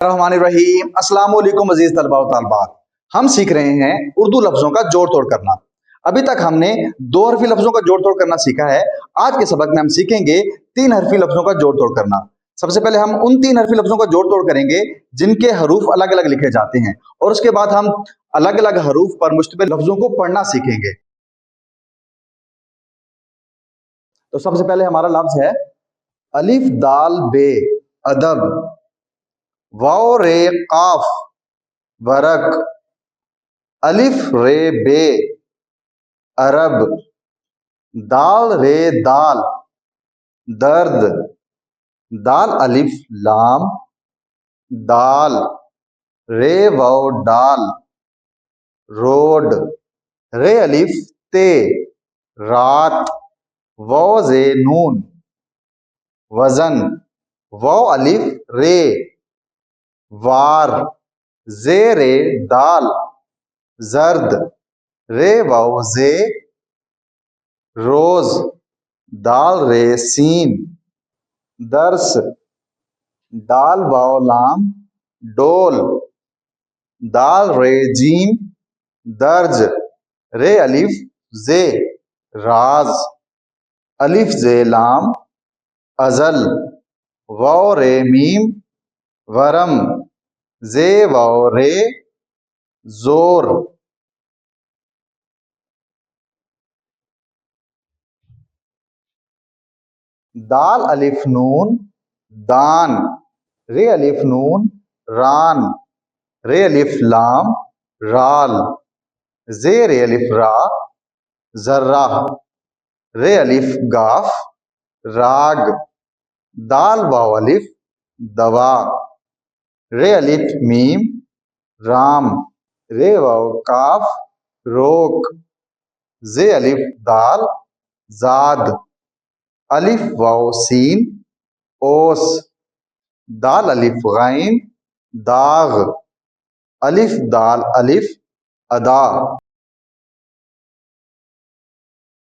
रहीम अस्सलाम वालेकुम अजीज तलबा व तालबात। हम सीख रहे हैं उर्दू लफ्जों का जोड़ तोड़ करना। अभी तक हमने दो हरफी लफ्जों का जोड़ तोड़ करना सीखा है। आज के सबक में हम सीखेंगे तीन हरफी लफ्जों का जोड़ तोड़ करना। सबसे पहले हम उन तीन हरफी लफ्जों का जोड़ तोड़ करेंगे जिनके हरूफ अलग अलग लिखे जाते हैं, और उसके बाद हम अलग अलग हरूफ पर मुश्तमिल लफ्जों को पढ़ना सीखेंगे। तो सबसे पहले हमारा लफ्ज है अलिफ दाल बे अदब, वाओ रे काफ वरक, अलिफ रे बे अरब, दाल रे दाल दर्द, दाल अलिफ लाम दाल, रे वाओ डाल रोड, रे अलिफ ते रात, वाओ जे नून वजन, वाओ अलिफ रे वार, जे रे दाल जर्द, रे वाओ जे रोज, दाल रे सीन दर्स, दाल वाओ लाम डोल, दाल रे जीम दर्ज, रे अलिफ जे राज, अलिफ जे लाम अजल, वाओ रे मीम वरम, जे वाओ रे जोर। दाल अलिफ नून दान, रे अलिफ नून रान, रे अलिफ लाम राल, जे रे अलिफ रा जर्रा, रे अलिफ गाफ राग, दाल वाव अलिफ दवा, रे अलिफ मीम राम, रे वाव काफ रोक, जे अलिफ दाल जाद, अलिफ वाव सीन ओस, दाल अलिफ गैन दाग, अलिफ दाल अलिफ अदा।